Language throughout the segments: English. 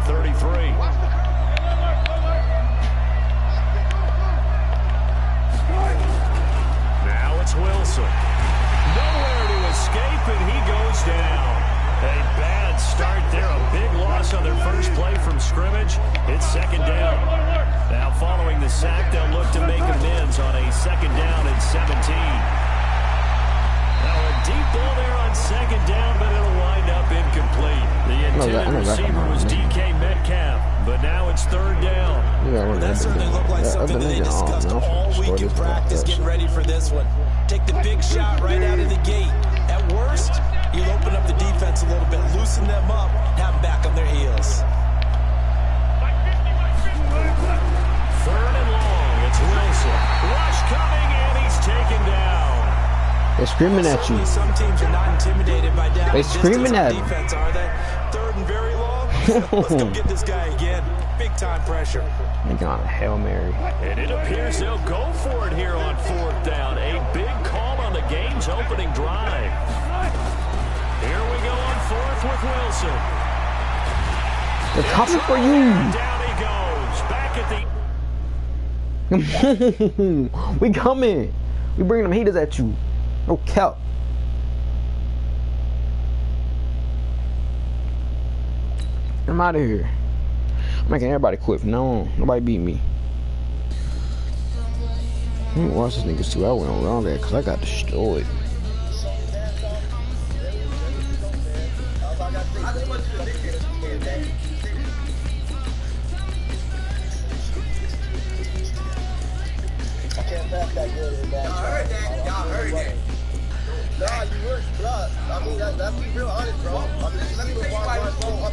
33. Now it's Wilson. Nowhere to escape, and he goes down. A bad start there. A big loss on their first play from scrimmage. It's second down. Now following the sack, they'll look to make amends on a second down and 17. Now a deep ball there on second down, but it'll wind up incomplete. The intended receiver was DK Metcalf, but now it's third down. That certainly looked like something that they discussed all week in practice, getting ready for this one. Take the big shot right out of the gate. At worst, you'll open up the defense a little bit, loosen them up, have them back on their heels. Third and long, it's Wilson. Rush coming, and he's taken down. They're screaming at you. Some teams are not intimidated by down. They're screaming at you. Defense, are they? Third and very long. Let's go get this guy again. Big time pressure. Making on a Hail Mary. And it appears they'll go for it here on fourth down. A big call on the game's opening drive. Here we go on fourth with Wilson. They're coming for you. Down he goes. Back at the... We coming. We bringing them heaters at you. No cap. I'm out of here. I'm making everybody quit from now on. Nobody beat me. Let me watch this niggas too. I went on wrong there because I got destroyed. Y'all heard that. Nah, you were blood. I mean, that's be real honest, bro. I mean, let me go watch my phone up.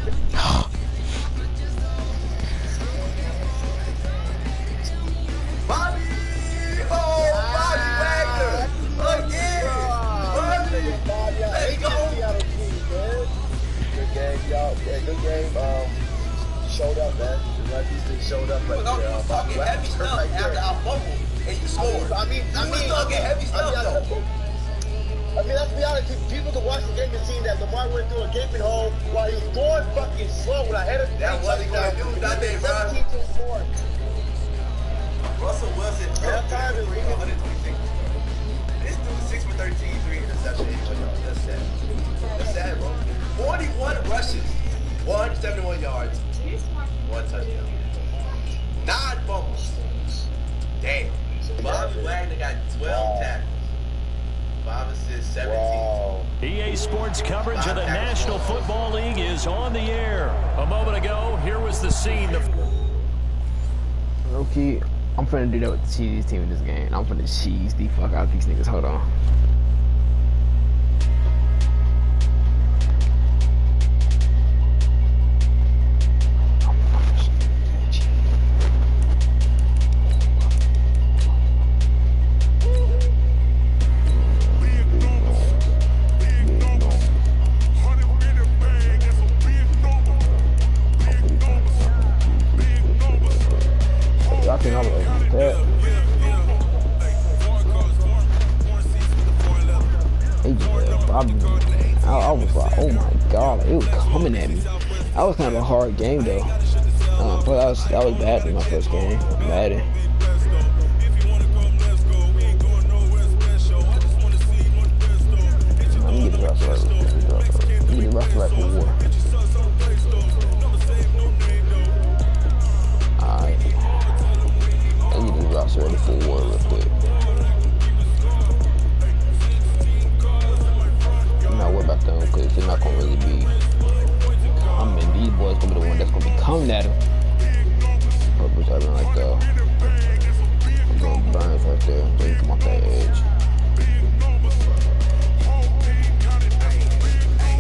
Bobby! Oh, Bobby Wagner! Again! Bobby! Let's go! Good game, y'all. Yeah, good game. Showed up, man. Like these things showed up right there. You talking heavy stuff right after our fumble, and you scored. I mean, talking heavy stuff, though. I mean, let's be honest, people can watch the game and see that Lamar went through a gaping hole while he was throwing fucking slow with a head of that wasn't going to do that day, bro. Russell Wilson, that time is 126. This dude 6 for 13, 3 interceptions. That's sad. That's sad, bro. 41 rushes, 171 yards, 1 touchdown. 9 fumbles. Damn. Bobby Wagner got 12 tackles. 5 assists, 17. Wow. EA Sports coverage of the National Football League is on the air. A moment ago, here was the scene. Okay, I'm finna do that with the cheese team in this game. I'm finna cheese the fuck out of these niggas. Hold on. I was like, oh my god, it was coming at me. That was kind of a hard game though. But that was bad in my first game. Bad. Let me get the rest of that for war. Alright. Let me get the rest ready for war real quick. What about them? Because they're not gonna really be coming. These boys gonna be the one that's gonna be coming at him. Purpose having like the burns right there. Then come off that edge.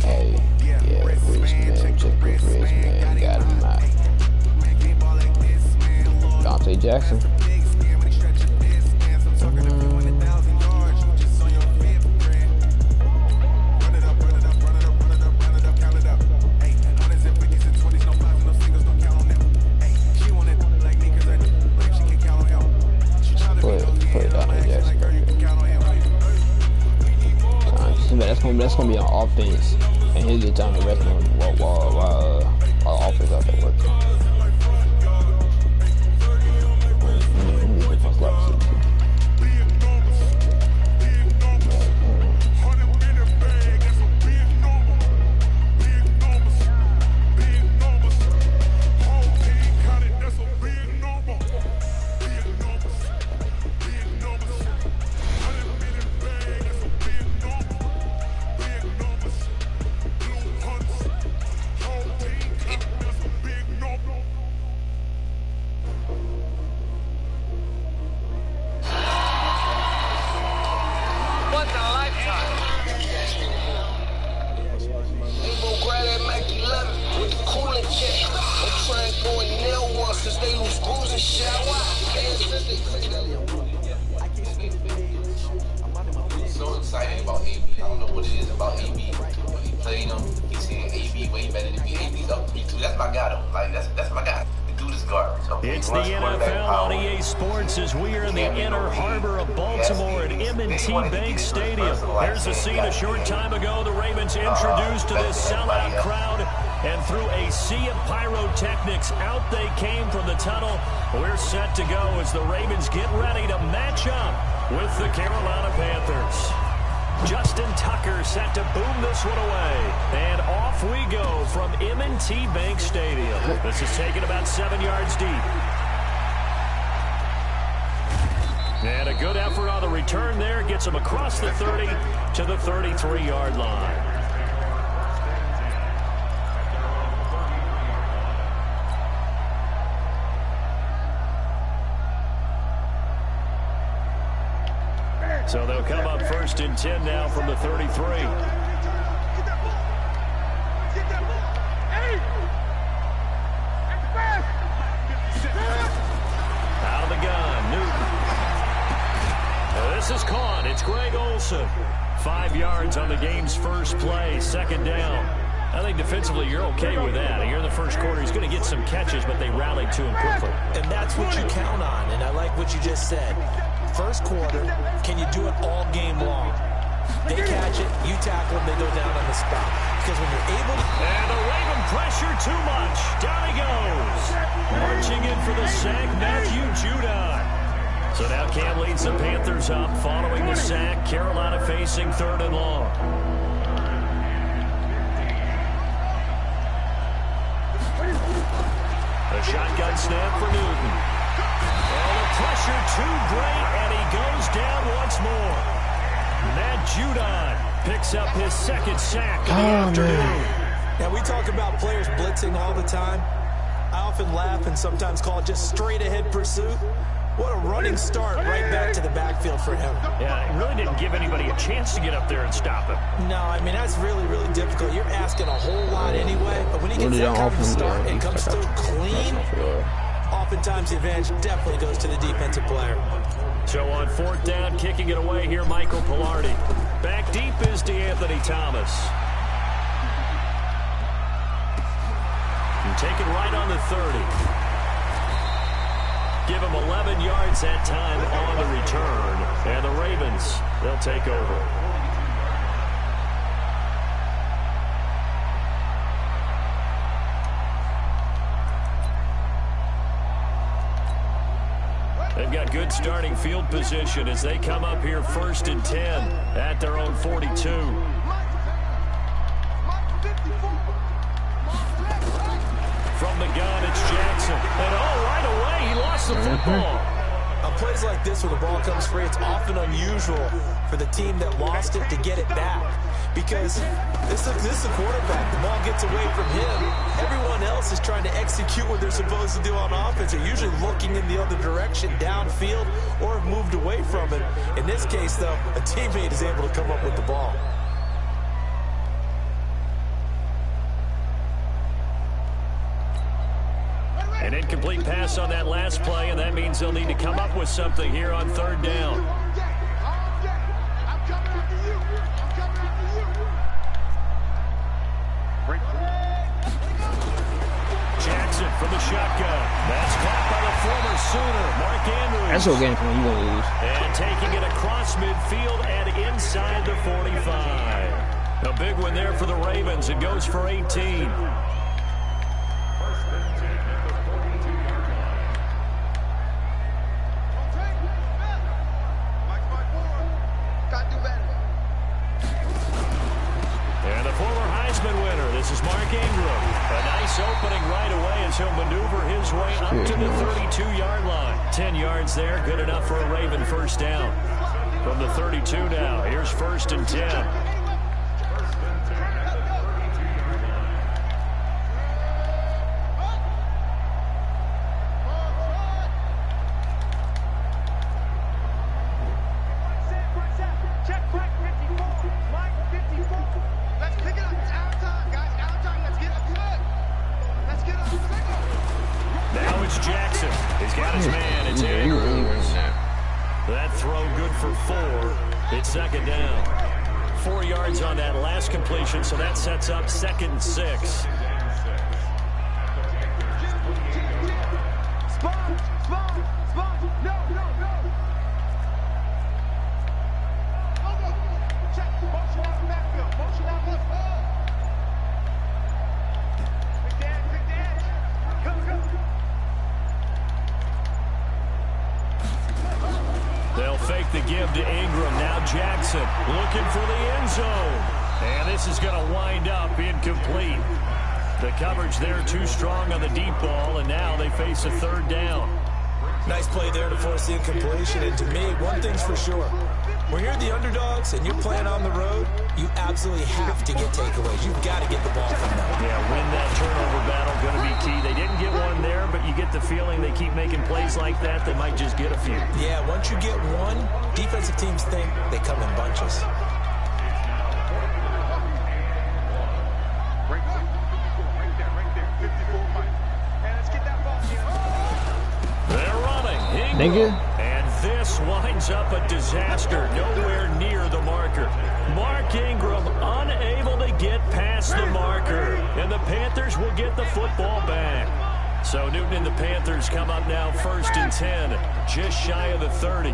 Hey, yeah, Chris, man. Check Chris, man. Got him out. Dante Jackson. That's gonna be on offense, and he'll get down the rest of Our offense out there working. So excited about AB. I don't know what it is about AB. When he played him, he's saying AB way better than me. AB's up to me too. That's my guy though. Like that's my guy. The dude is garbage. Okay? It's the NFL on EA Sports as we are in the inner harbor of Baltimore at M&T Bank Stadium. Here's a scene a short time ago. The Ravens introduced to this sellout crowd, and through a sea of pyrotechnics, out they came from the tunnel. We're set to go as the Ravens get ready to match up with the Carolina Panthers. Justin Tucker set to boom this one away. And off we go from M&T Bank Stadium. This is taken about 7 yards deep. And a good effort on the return there. Gets him across the 30 to the 33-yard line. So they'll come up 1st and 10 now from the 33. Out of the gun, Newton. This is caught. It's Greg Olsen. 5 yards on the game's first play, 2nd down. I think defensively you're okay with that. Here in the first quarter, he's going to get some catches, but they rallied to him quickly. And that's what you count on, and I like what you just said. First quarter, can you do it all game long? They catch it, you tackle them, they go down on the spot. Because when you're able to... And the Raven pressure too much. Down he goes. Marching in for the sack, Matthew Judon. So now Cam leads the Panthers up following the sack. Carolina facing 3rd and long. A shotgun snap for Newton. And the pressure too great, and he goes down once more. Matt Judon picks up his 2nd sack of the afternoon. Now, we talk about players blitzing all the time. I often laugh and sometimes call it just straight-ahead pursuit. What a running start right back to the backfield for him. Yeah, it really didn't give anybody a chance to get up there and stop him. No, I mean, that's really, really difficult. You're asking a whole lot anyway, but when he gets that kind of start and comes through clean, oftentimes the advantage definitely goes to the defensive player. So on 4th down, kicking it away here, Michael Pilardi. Back deep is DeAnthony Thomas. And taken right on the 30. Give him 11 yards that time on the return. And the Ravens, they'll take over. They've got good starting field position as they come up here 1st and 10 at their own 42. From the gun, it's Jackson. And right away, he lost the football. On plays like this where the ball comes free, it's often unusual for the team that lost it to get it back. Because this is a quarterback. The ball gets away from him. Everyone else is trying to execute what they're supposed to do on offense. They're usually looking in the other direction, downfield, or have moved away from it. In this case, though, a teammate is able to come up with the ball. An incomplete pass on that last play, and that means they'll need to come up with something here on 3rd down. Jackson from the shotgun. That's caught by the former Sooner, Mark Andrews. That's what game plan you want to lose. And taking it across midfield and inside the 45. A big one there for the Ravens. It goes for 18. And the former Heisman winner, this is Mark Ingram. A nice opening right away as he'll maneuver his way up to the 32-yard line. 10 yards there, good enough for a Raven first down. From the 32 now, here's 1st and 10. Jackson. He's got his man. It's Andrews. That throw good for 4. It's 2nd down. 4 yards on that last completion, so that sets up 2nd and 6. They'll fake the give to Ingram. Now Jackson looking for the end zone. And this is going to wind up incomplete. The coverage there too strong on the deep ball, and now they face a 3rd down. Nice play there to force the incompletion. And to me, one thing's for sure. When you're the underdogs and you're playing on the road, you absolutely have to get takeaways. You've got to get the ball from them. Yeah, win that turnover battle, going to be key. They didn't get one there, but you get the feeling they keep making plays like that, they might just get a few. Yeah, once you get one, defensive teams think they come in bunches. They're running. Nigga. And this winds up a disaster. Nowhere near the marker. Mark Ingram unable to get past the marker. And the Panthers will get the football back. So Newton and the Panthers come up now 1st and 10. Just shy of the 30.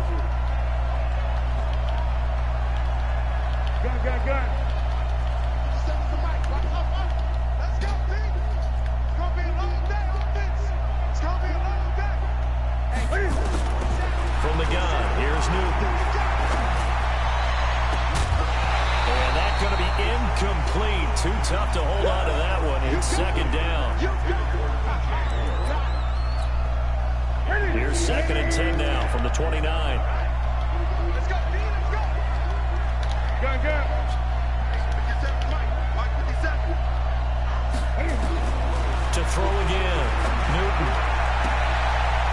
Gun. From the gun, here's Newton. And that's going to be incomplete. Too tough to hold on to that one. It's 2nd down. Here's 2nd and 10 now from the 29. Let's go. Gun. To throw again. Newton.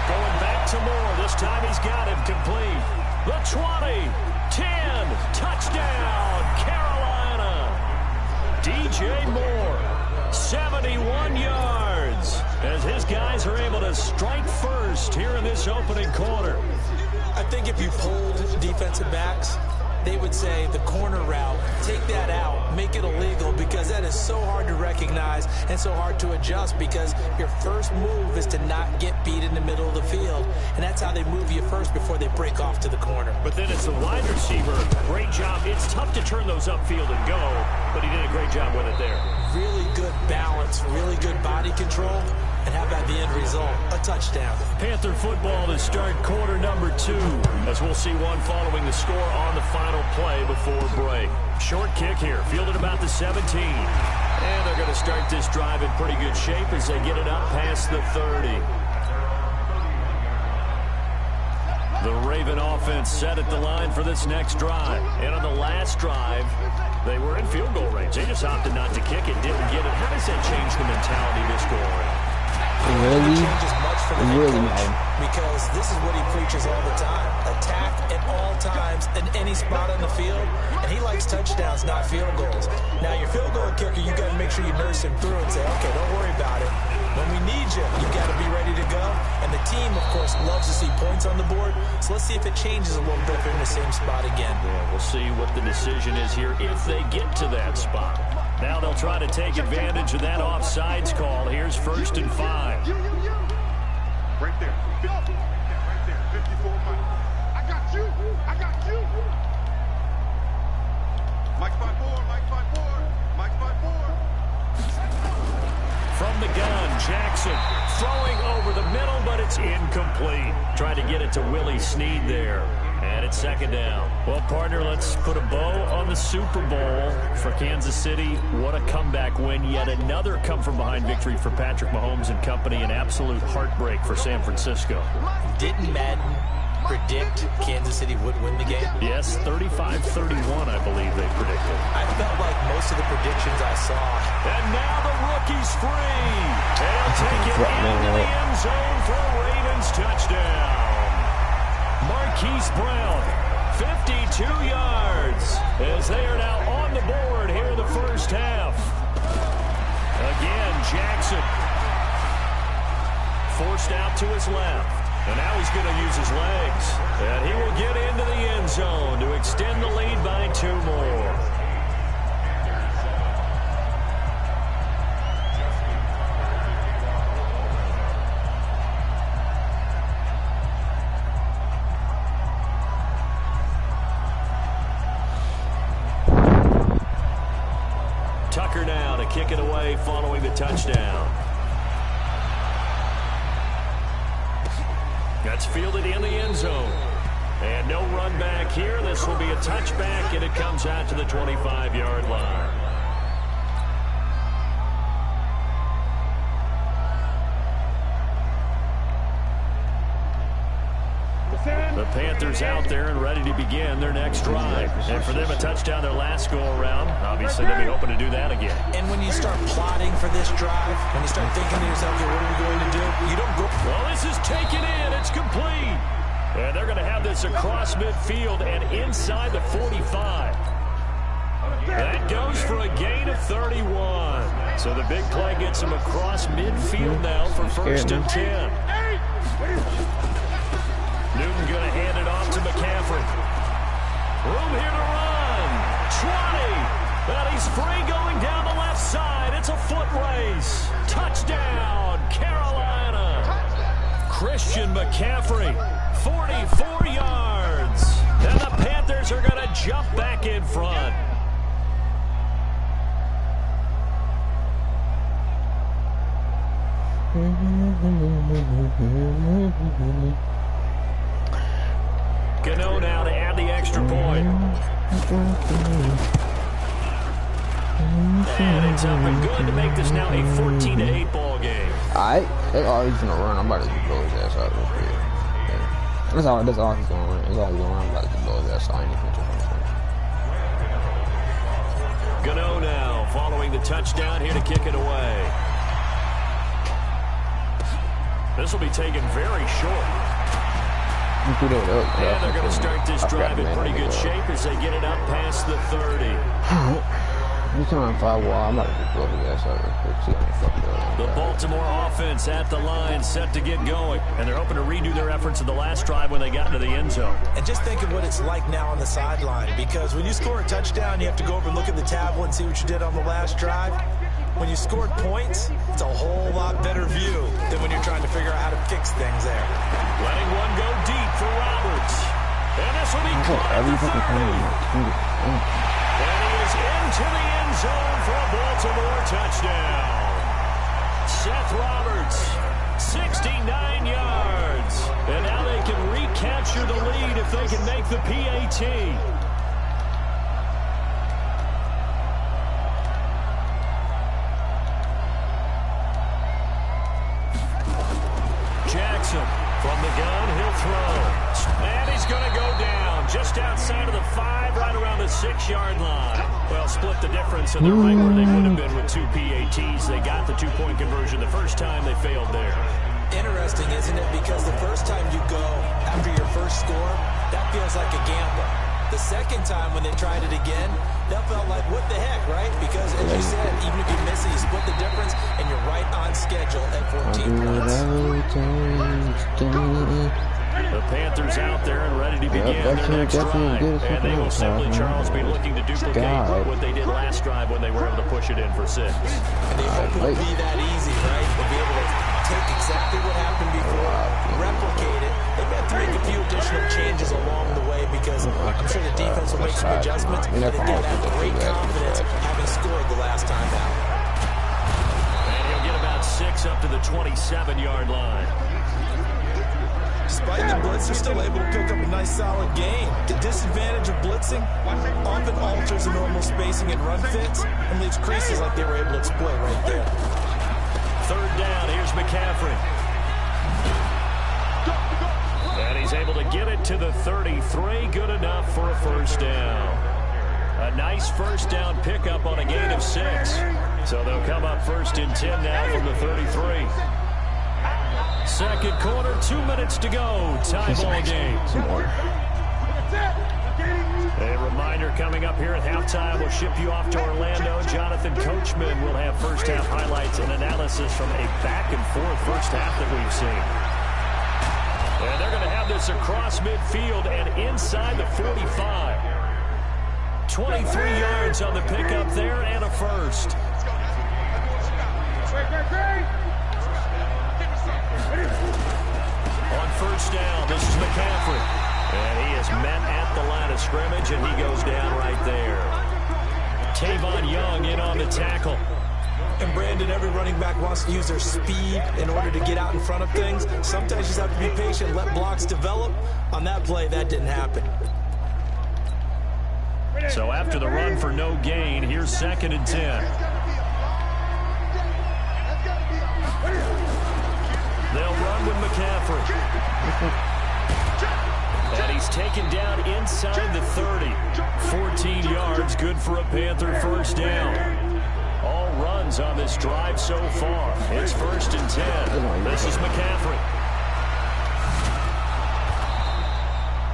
Going back to Moore. This time he's got him complete. The 20. 10. Touchdown, Carolina. DJ Moore. 71 yards. As his guys are able to strike first here in this opening quarter. I think if you polled defensive backs, they would say the corner route, take that out, make it illegal, because that is so hard to recognize and so hard to adjust, because your first move is to not get beat in the middle of the field, and that's how they move you first before they break off to the corner. But then it's the wide receiver. Great job. It's tough to turn those upfield and go, but he did a great job with it there. Really good balance, really good body control, and how about the end result? A touchdown. Panther football to start quarter number 2, as we'll see one following the score on the final play before break. Short kick here, fielded about the 17. And they're going to start this drive in pretty good shape as they get it up past the 30. The Raven offense set at the line for this next drive. And on the last drive, they were in field goal range. They just opted not to kick it, didn't get it. How does that change the mentality this go around? Really? Because this is what he preaches all the time. Attack at all times in any spot on the field, and he likes touchdowns, not field goals. Now, your field goal kicker, you got to make sure you nurse him through and say, okay, don't worry about it. When we need you, you got to be ready to go. And the team, of course, loves to see points on the board. So let's see if it changes a little bit if they're in the same spot again. Yeah, we'll see what the decision is here if they get to that spot. Now they'll try to take advantage of that offsides call. Here's 1st and 5. Right there. Right there. 54 Mike. I got you. Mike 5-4. From the gun, Jackson throwing over the middle, but it's incomplete. Trying to get it to Willie Snead there. And it's second down. Well, partner, let's put a bow on the Super Bowl for Kansas City. What a comeback win. Yet another come-from-behind victory for Patrick Mahomes and company. An absolute heartbreak for San Francisco. Didn't Madden predict Kansas City would win the game? Yes, 35-31, I believe they predicted. I felt like most of the predictions I saw. And now the rookie's free. They'll take it into the end zone for a Ravens touchdown. Marquise Brown, 52 yards, as they are now on the board here in the first half. Again, Jackson forced out to his left. And now he's going to use his legs. And he will get into the end zone to extend the lead by 2 more. Tucker now to kick it away following the touchdown. That's fielded in the end zone. And no run back here. This will be a touchback, and it comes out to the 25-yard line. The Panthers out there and ready to begin their next drive. And for them, a touchdown their last go-around. Obviously, they'll be hoping to do that again. And when you start plotting for this drive, when you start thinking to yourself, okay, what are we going to do? You don't go. Well, this is taken in. It's complete. And they're going to have this across midfield and inside the 45. That goes for a gain of 31. So the big play gets him across midfield now for first and 10. Newton going to hand it off to McCaffrey. Room here to run. 20. But he's free going down the left side. It's a foot race. Touchdown, Carolina. Christian McCaffrey, 44 yards. And the Panthers are going to jump back in front. Gano now to add the extra point. And it's up and good to make this now a 14-8 ball game. Alright, that's all he's gonna run. I'm about to just blow his ass out real quick. Yeah. That's all he's gonna run. That's all he's gonna run. I'm about to just blow his ass out. I ain't even Gano now following the touchdown here to kick it away. This will be taken very short. And they're going to start this drive in pretty good shape as they get it up past the 30. He's on 5 wall. I'm about to just blow his ass out real quick. The Baltimore offense at the line, set to get going. And they're hoping to redo their efforts in the last drive when they got into the end zone. And just think of what it's like now on the sideline. Because when you score a touchdown, you have to go over and look at the tablet and see what you did on the last drive. When you scored points, it's a whole lot better view than when you're trying to figure out how to fix things there. Letting one go deep for Roberts. And this will be caught at the 30. And he is into the end zone for a Baltimore touchdown. Seth Roberts, 69 yards. And now they can recapture the lead if they can make the PAT. From the gun, he'll throw. And he's going to go down just outside of the 5, right around the 6-yard line. Well, split the difference, and they're right where they would have been with 2 PATs. They got the 2-point conversion the first time. They failed there. Interesting, isn't it? Because the first time you go after your first score, that feels like a gamble. The second time when they tried it again, that felt like, what the heck, right? Because, as you said, even if you miss it, you split the difference, and you're right on schedule at 14 points. The Panthers out there and ready to begin their next drive. And they will simply, Charles, be looking to duplicate what they did last drive when they were able to push it in for 6. And they hope it will be that easy, right? They'll be able to take exactly what happened before, replicate it. They may have to make a few additional changes along the way because I'm sure the defense will make some adjustments. But they did have great confidence having scored the last time out. And he'll get about 6 up to the 27-yard line. Despite the blitz, they're still able to pick up a nice solid gain. The disadvantage of blitzing often alters the normal spacing and run fits and leaves creases like they were able to exploit right there. 3rd down, here's McCaffrey. And he's able to get it to the 33, good enough for a 1st down. A nice 1st down pickup on a gain of 6. So they'll come up 1st and 10 now from the 33. 2nd quarter, 2 minutes to go. Tie ball game. A reminder coming up here at halftime. We'll ship you off to Orlando. Jonathan Coachman will have first half highlights and analysis from a back-and-forth first half that we've seen. And they're going to have this across midfield and inside the 45. 23 yards on the pickup there and a 1st. On 1st down, this is McCaffrey. And he is met at the line of scrimmage, and he goes down right there. Tavon Young in on the tackle. And Brandon, every running back wants to use their speed in order to get out in front of things. Sometimes you just have to be patient, let blocks develop. On that play, that didn't happen. So after the run for no gain, here's 2nd and 10. They'll run with McCaffrey. And he's taken down inside the 30. 14 yards, good for a Panther 1st down. All runs on this drive so far. It's 1st and 10. This is McCaffrey.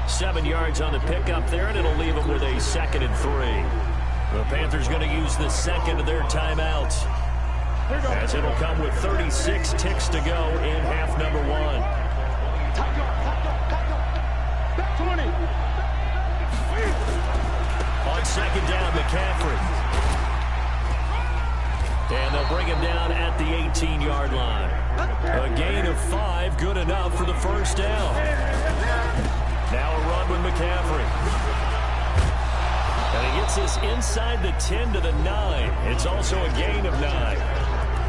7 yards on the pickup there, and it'll leave them with a 2nd and 3. The Panthers going to use the 2nd of their timeouts, as it'll come with 36 ticks to go in half number 1. 20. On 2nd down, McCaffrey. And they'll bring him down at the 18-yard line. A gain of 5, good enough for the 1st down. Now a run with McCaffrey. And he gets this inside the 10 to the 9. It's also a gain of 9.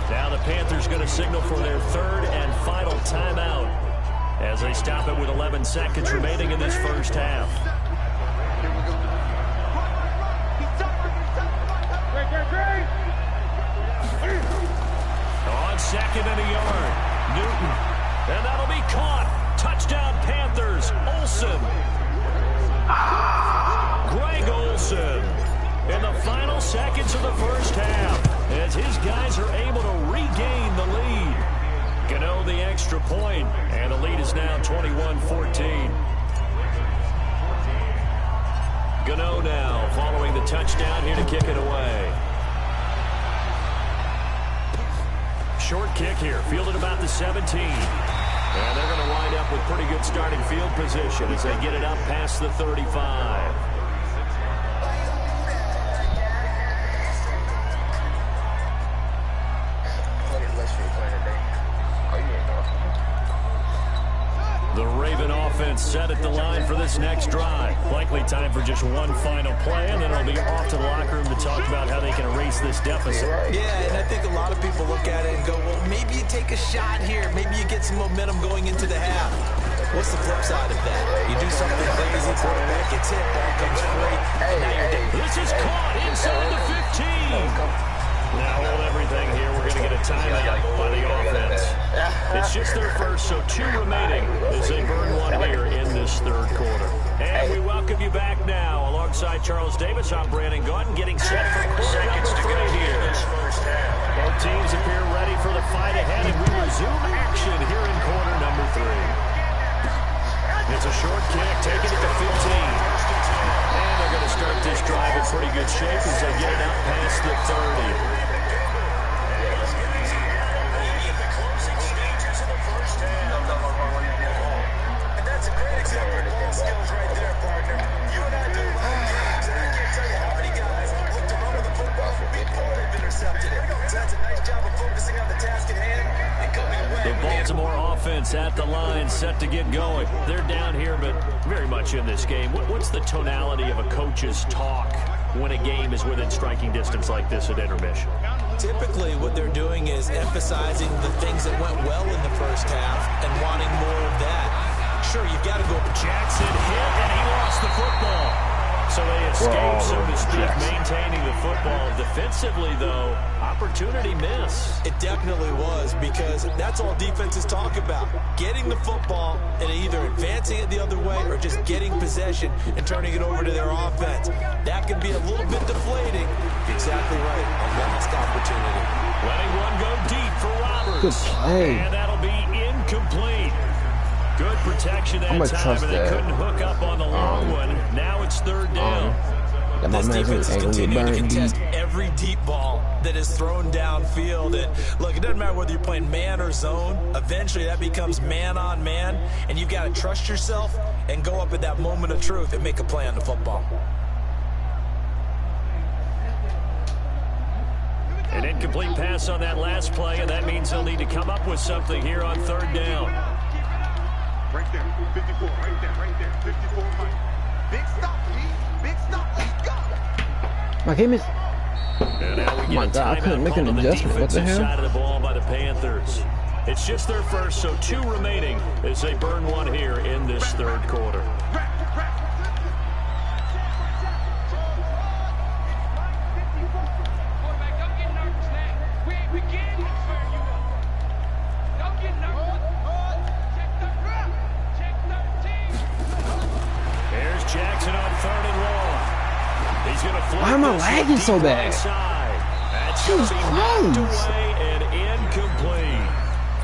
Now the Panthers going to signal for their 3rd and final timeout as they stop it with 11 seconds remaining in this first half. On 2nd and a yard, Newton. And that'll be caught. Touchdown Panthers. Olsen. Greg Olsen in the final seconds of the first half as his guys are able to regain the lead. Gano the extra point, and the lead is now 21-14. Gano now following the touchdown here to kick it away. Short kick here, fielded about the 17. And they're going to wind up with pretty good starting field position as they get it up past the 35. The Raven offense set at the line for this next drive. Likely time for just one final play, and then it'll be off to the locker room to talk about how they can erase this deficit. Yeah, and I think a lot of people look at it and go, well, maybe you take a shot here. Maybe you get some momentum going into the half. What's the flip side of that? You do something crazy, quarterback gets hit, ball comes free, and now you're down. This is caught inside the 15. Now hold everything here. We're going to get a timeout by the offense. It's just their first, so 2 remaining as they burn 1 here in this 3rd quarter. And we welcome you back now. Alongside Charles Davis, I'm Brandon Gauted's getting set for quarter number 3 here. Both teams appear ready for the fight ahead, and we resume action here in quarter number 3. It's a short kick, taking it to 15. And they're going to start this drive in pretty good shape as they get it up past the 30. The Baltimore offense at the line, set to get going. They're down here, but very much in this game. What's the tonality of a coach's talk when a game is within striking distance like this at intermission? typically what they're doing is emphasizing the things that went well in the first half and wanting more of that. Sure, you've got to go. Jackson hit, and he lost the football. So they escaped, so to speak, maintaining the football. Defensively, though, opportunity miss. It definitely was, because that's all defenses talk about. Getting the football and either advancing it the other way or just getting possession and turning it over to their offense. That can be a little bit deflating. Exactly right. A lost opportunity. Letting one go deep for Roberts. Good play. And that'll be incomplete. Good protection that time, and they couldn't hook up on the long one. Now it's third down. This defense is continuing to contest every deep ball that is thrown downfield. And look, it doesn't matter whether you're playing man or zone. Eventually, that becomes man on man, and you've got to trust yourself and go up at that moment of truth and make a play on the football. An incomplete pass on that last play, and that means they'll need to come up with something here on third down. Right there, 54, right there, 54, Mike. Big stop, big stop, let's go. My game is... And now we get oh my God, I couldn't make an adjustment. What the hell? Side of the ball by the Panthers. It's just their first, so 2 remaining as they burn one here in this third quarter. Jackson on third and long. He's going to flip. Why am I lagging so bad? That's going to be knocked away and incomplete.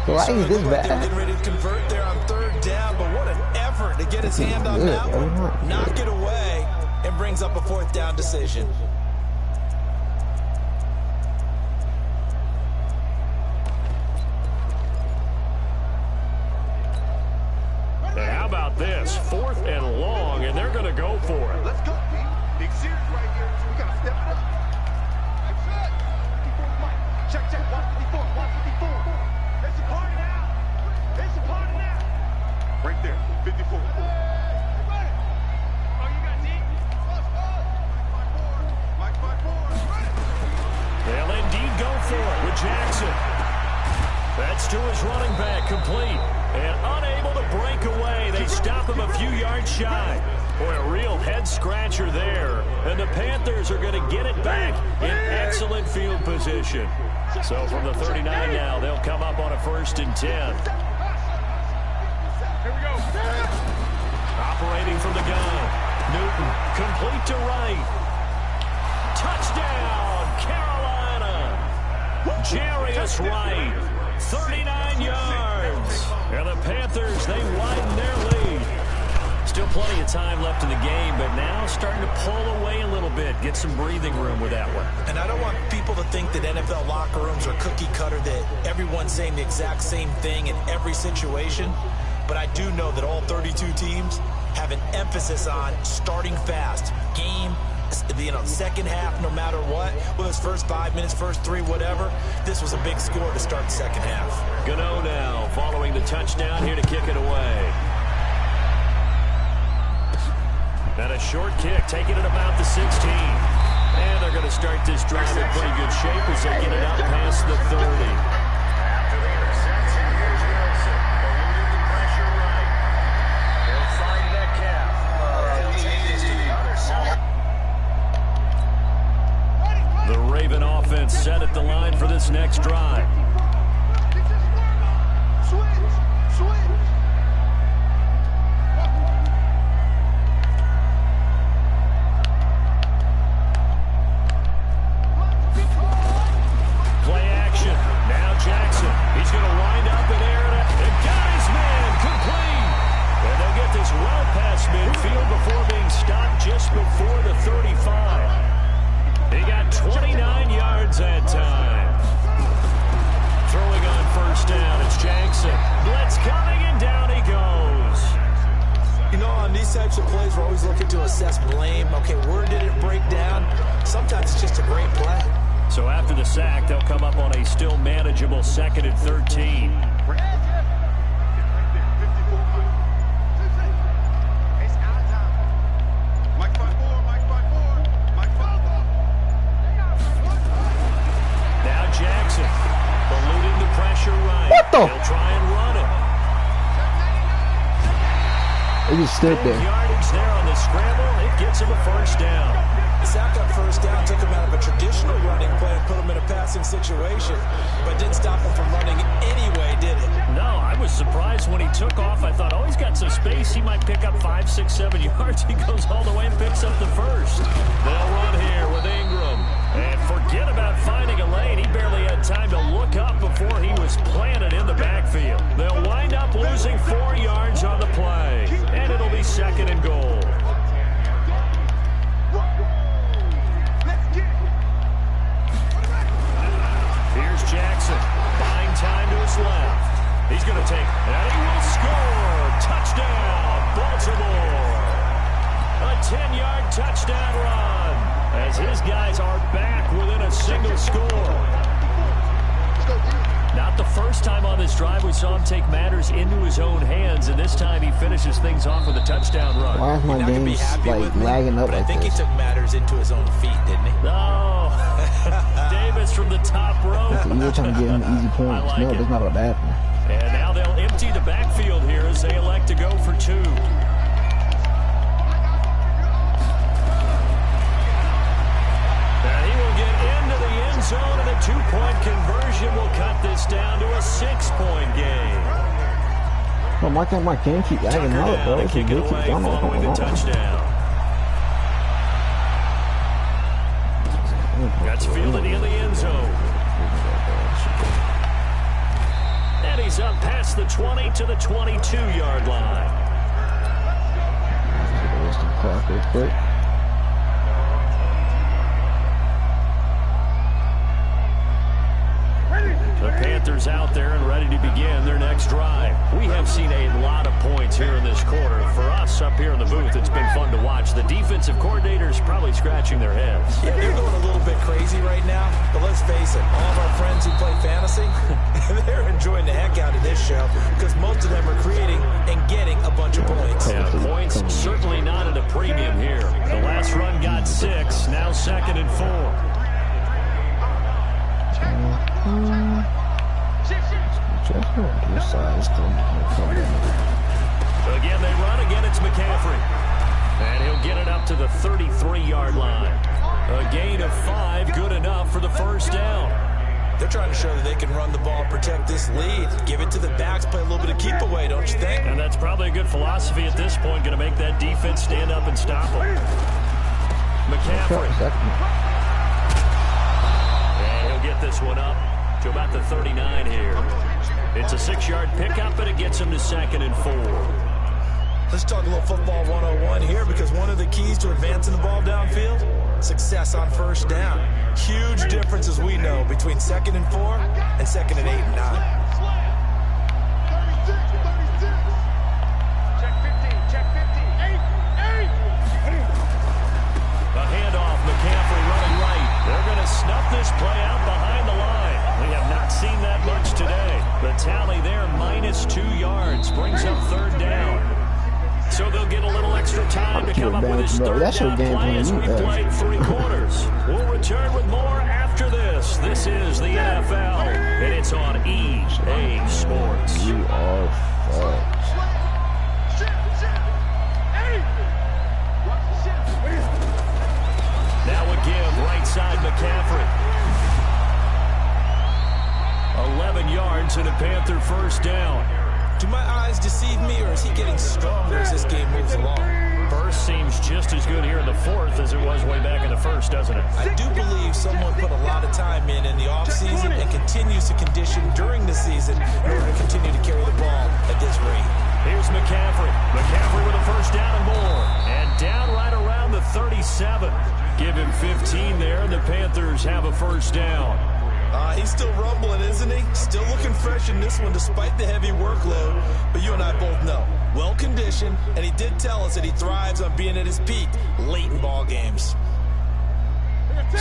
Why is this They're bad? getting ready to convert there on third down, but what an effort to get his hand on that one. Knock it away and brings up a fourth down decision. And how about this? 4th and long, and they're going to go for it. Let's go, Pete. Big series right here, so we got to step it up. Check, 154, 154. It's a party now. It's a party now. Right there, 54. Oh, you got deep? Mike 5-4. They'll indeed go for it with Jackson. That's to his running back, complete. And unable to break away. They stop him a few yards shy. Boy, a real head-scratcher there. And the Panthers are going to get it back in excellent field position. So from the 39 now, they'll come up on a 1st and 10. Here we go. Operating from the gun. Newton, complete to right. Touchdown, Carolina. Jarius Wright. 39 yards. And the Panthers, they widen their lead. Still plenty of time left in the game, but now starting to pull away a little bit. Get some breathing room with that one. And I don't want people to think that NFL locker rooms are cookie cutter, that everyone's saying the exact same thing in every situation. But I do know that all 32 teams have an emphasis on starting fast. Game, second half, no matter what. Whether it's first 5 minutes, first 3, whatever. This was a big score to start the second half. Gano now following the touchdown here to kick it away. And a short kick, taking it about the 16. And they're going to start this drive in pretty good shape as they get it up past the 30. After the interception, here's Wilson. Eluding the pressure right. He'll find Metcalf. Changes to the other side. The Raven offense set at the line for this next drive. Switch. Play action. Now Jackson. He's going to wind up in air and got his man complete. And they'll get this well past midfield before being stopped just before the 35. He got 29 yards that time. Throwing on first down, it's Jackson. Blitz coming, and down he goes. You know, on these types of plays, we're always looking to assess blame. Okay, where did it break down? Sometimes it's just a great play. So after the sack, they'll come up on a still manageable 2nd and 13. the? He'll try and run it. He just stood there. Yardage there on the scramble. It gets him a first down. The sack on first down took him out of a traditional running play and put him in a passing situation, but didn't stop him from running anyway, did it? No, I was surprised when he took off. I thought, oh, he's got some space. He might pick up 5, 6, 7 yards. He goes all the way and picks up the first. They'll run here with Ingram. And forget about finding a lane. He barely had time to look up before he was planted in the backfield. They'll wind up losing 4 yards on the play. And it'll be 2nd and goal. Here's Jackson, buying time to his left. He's going to take, and he will score. Touchdown, Baltimore. A 10-yard touchdown run as his guys are back within a single score. Not the first time on this drive we saw him take matters into his own hands, and this time he finishes things off with a touchdown run. Why is my game like lagging up I like think this? he took matters into his own feet, didn't he? No. Davis from the top row. You're trying to give him easy points. like No, it. that's not what that happened. And now they'll empty the backfield here as they elect to go for 2. And he will get into the end zone, and a 2-point conversion will cut this down to a 6-point game. Bro, why can't my game keep lagging out, bro? It's Kick it ridiculous. away I don't know what's following going the on. touchdown. That's fielded in the end zone. And he's up past the 20 to the 22-yard line. Clock real quick. The Panthers out there and ready to begin their next drive. We have seen a lot of points here in this quarter. For us up here in the booth, it's been fun to watch. The defensive coordinators probably scratching their heads. Yeah, they're going a little bit crazy right now, but let's face it, all of our friends who play fantasy, they're enjoying the heck out of this show because most of them are creating and getting a bunch of points. Yeah, points certainly not at a premium here. The last run got 6, now 2nd and 4. Again, they run. Again, it's McCaffrey. And he'll get it up to the 33-yard line. A gain of 5, good enough for the first down. They're trying to show that they can run the ball, protect this lead, give it to the backs, play a little bit of keep away, don't you think? And that's probably a good philosophy at this point, going to make that defense stand up and stop them. McCaffrey. And he'll get this one up to about the 39 here. It's a 6-yard pickup, and it gets him to 2nd and 4. Let's talk a little football 101 here because one of the keys to advancing the ball downfield, success on first down. Huge difference, as we know, between 2nd and 4 and 2nd and 8 and 9. A handoff, McCaffrey running right. They're going to snuff this play out behind the line. We have not seen that much today. The tally there, -2 yards, brings up 3rd down. So they'll get a little extra time to come up with his 3rd down play as we played 3 quarters. We'll return with more after this. This is the NFL, and it's on EA Sports. You are fucked. Now a give, right side McCaffrey. 11 yards and a Panther first down. Do my eyes deceive me, or is he getting stronger as this game moves along? Burst seems just as good here in the 4th as it was way back in the 1st, doesn't it? I do believe someone put a lot of time in the offseason and continues to condition during the season in order to continue to carry the ball at this rate. Here's McCaffrey. McCaffrey with a first down and more. And down right around the 37. Give him 15 there, and the Panthers have a first down. He's still rumbling, isn't he? Still looking fresh in this one despite the heavy workload. But you and I both know, well-conditioned, and he did tell us that he thrives on being at his peak late in ball games.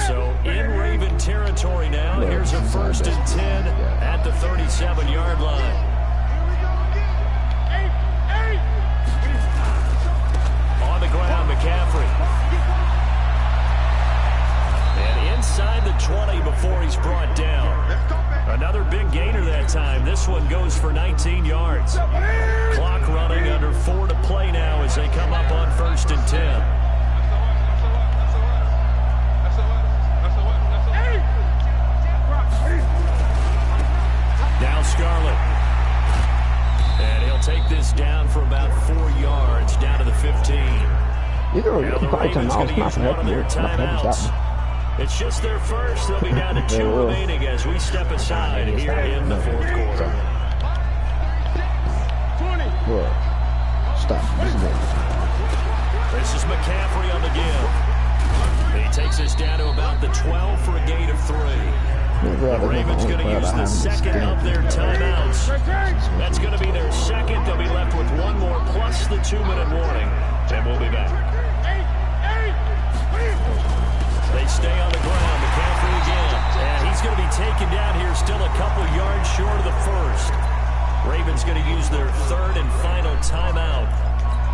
So in Raven territory now. Here's a 1st and 10 at the 37-yard line. On the ground, McCaffrey. And inside the 20 before he's brought down. Another big gainer that time. This one goes for 19 yards. Clock running, under 4 to play now as they come up on 1st and 10. Now Scarlett. And he'll take this down for about 4 yards, down to the 15. You can Now the Ravens going to use one of their timeouts. It's just their first. They'll be down to 2 remaining as we step aside here in the 4th quarter. Stop. This is McCaffrey on the give. He takes us down to about the 12 for a gain of 3. The Ravens going to use the second of their timeouts. That's going to be their second. They'll be left with one more plus the 2-minute warning. And we'll be back. They stay on the ground. McCaffrey again. And he's going to be taken down here, still a couple yards short of the first. Ravens going to use their 3rd and final timeout.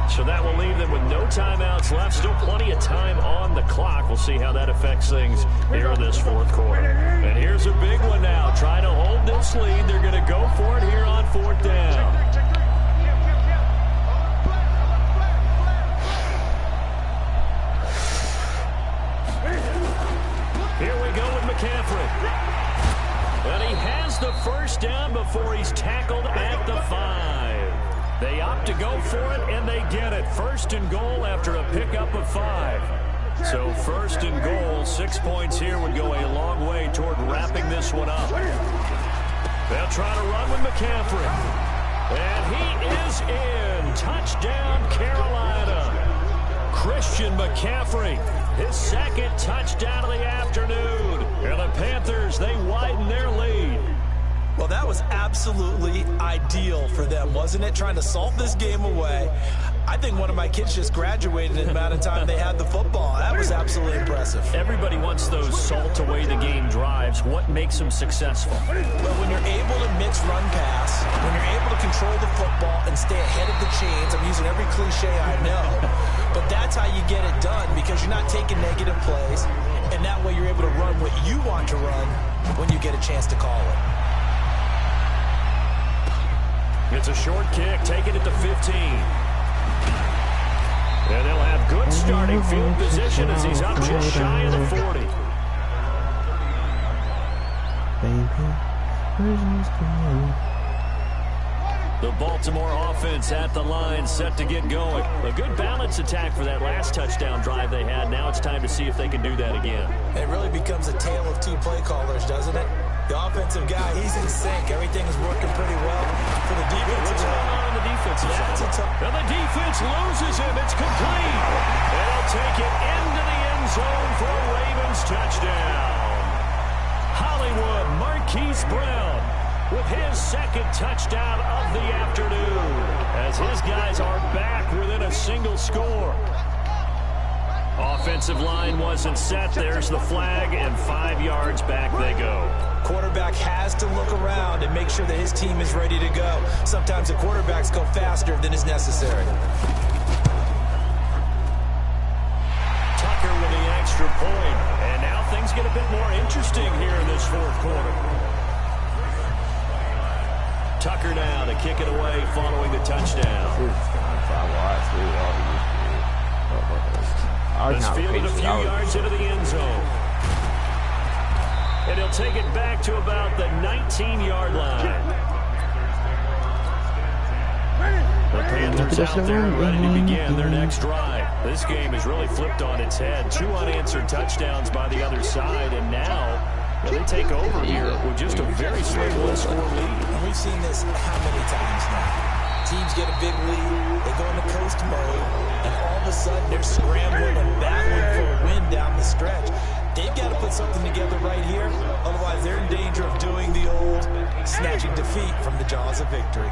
So that will leave them with no timeouts left. Still plenty of time on the clock. We'll see how that affects things here in this 4th quarter. And here's a big one now. Trying to hold this lead. They're going to go for it here on 4th down. Here we go with McCaffrey. And he has the first down before he's tackled at the 5. They opt to go for it, and they get it. 1st and goal after a pickup of 5. So 1st and goal, 6 points here would go a long way toward wrapping this one up. They'll try to run with McCaffrey. And he is in. Touchdown, Carolina. Christian McCaffrey, his 2nd touchdown of the afternoon. And the Panthers, they widen their lead. Well, that was absolutely ideal for them, wasn't it? Trying to salt this game away. I think one of my kids just graduated in the amount of time they had the football. That was absolutely impressive. Everybody wants those salt away the game drives. What makes them successful? Well, when you're able to mix run pass, when you're able to control the football and stay ahead of the chains, I'm using every cliche I know, but that's how you get it done, because you're not taking negative plays, and that way you're able to run what you want to run when you get a chance to call it. It's a short kick, taken at the 15. And they'll have good starting field position as he's up just shy of the 40. The Baltimore offense at the line, set to get going. A good balance attack for that last touchdown drive they had. Now it's time to see if they can do that again. It really becomes a tale of 2 play callers, doesn't it? The offensive guy, he's in sync. Everything is working pretty well for the defense. What's going on in the defensive side? And the defense loses him. It's complete. And they'll take it into the end zone for a Ravens touchdown. Hollywood Marquise Brown with his 2nd touchdown of the afternoon, as his guys are back within a single score. Offensive line wasn't set. There's the flag, and 5 yards back they go. Quarterback has to look around and make sure that his team is ready to go. Sometimes the quarterbacks go faster than is necessary. Tucker with the extra point, and now things get a bit more interesting here in this 4th quarter. Tucker now to kick it away following the touchdown. He's fielded a few yards into the end zone. And he'll take it back to about the 19-yard line. The Panthers out there ready to begin their next drive. This game is really flipped on its head. 2 unanswered touchdowns by the other side, and now they take over here with just a very slim one-score lead. And we've seen this how many times now? Teams get a big lead, they go into coast mode, and all of a sudden they're scrambling and battling for a win down the stretch. They've got to put something together right here, otherwise they're in danger of doing the old snatching defeat from the jaws of victory.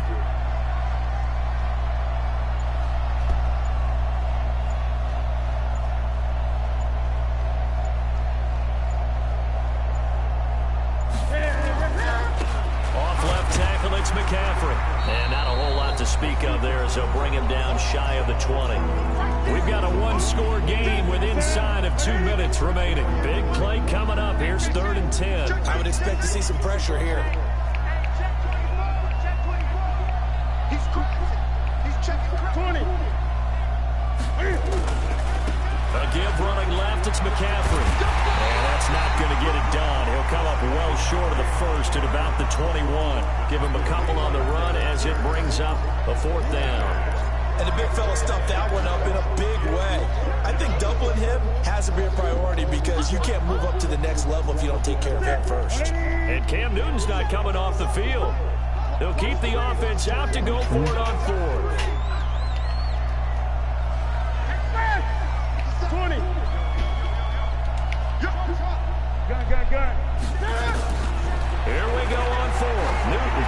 It's McCaffrey. And not a whole lot to speak of there as they'll bring him down shy of the 20. We've got a one-score game with inside of 2 minutes remaining. Big play coming up. Here's 3rd and 10. I would expect to see some pressure here. He's crossing. He's checking 20. A give running left, it's McCaffrey. And that's not going to get it done. He'll come up well short of the first at about the 21. Give him a couple on the run as it brings up a 4th down. And the big fella stuffed that one up in a big way. I think doubling him has to be a priority because you can't move up to the next level if you don't take care of him first. And Cam Newton's not coming off the field. They'll keep the offense out to go for it on 4th. 20. Gun. Here we go on 4th. Newton.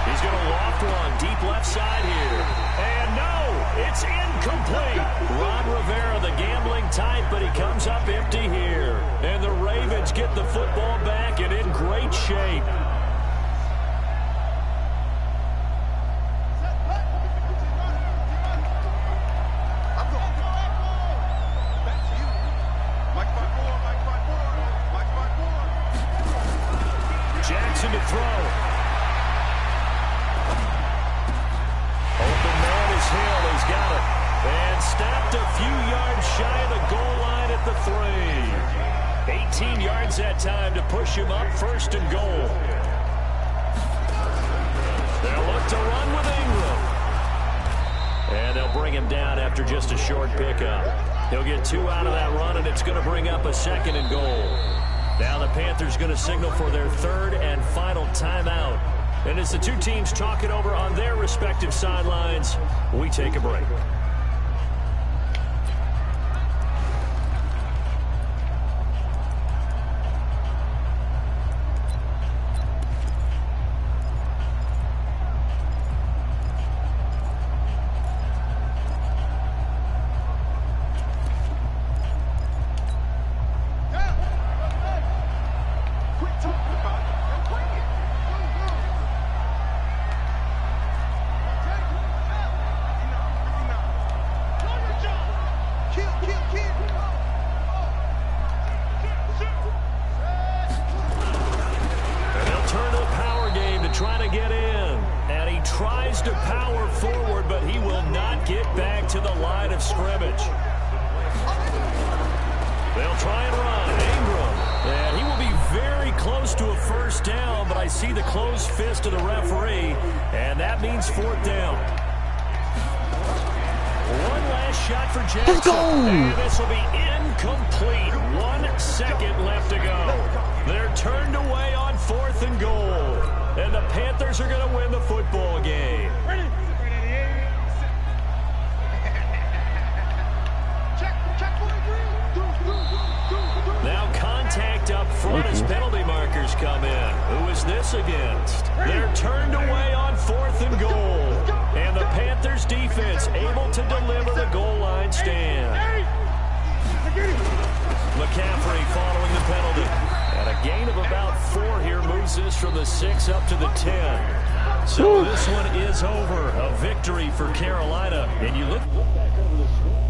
He's going to loft one deep left side here. And no, it's incomplete. Ron Rivera, the gambling type, but he comes up empty here. And the Ravens get the football back and in great shape. Jackson to throw. Open man is Hill. He's got it. And stopped a few yards shy of the goal line at the 3. 18 yards that time to push him up 1st and goal. They'll look to run with Ingram. And they'll bring him down after just a short pickup. He'll get 2 out of that run, and it's going to bring up a 2nd and goal. Now the Panthers going to signal for their 3rd and final timeout. And as the two teams talk it over on their respective sidelines, we take a break. Trying to get in, and he tries to power forward, but he will not get back to the line of scrimmage. They'll try and run. Ingram, and he will be very close to a 1st down, but I see the closed fist of the referee, and that means 4th down. One last shot for Jackson. Let's go! And this will be incomplete. 1 second left to go. They're turned away on 4th and goal. And the Panthers are going to win the football game. Now contact up front as penalty markers come in. Who is this against? They're turned away on 4th and goal. And the Panthers defense able to deliver the goal line stand. McCaffrey following the penalty. And a gain of about 4 here moves this from the 6 up to the 10. So this one is over. A victory for Carolina. And you look back over the score.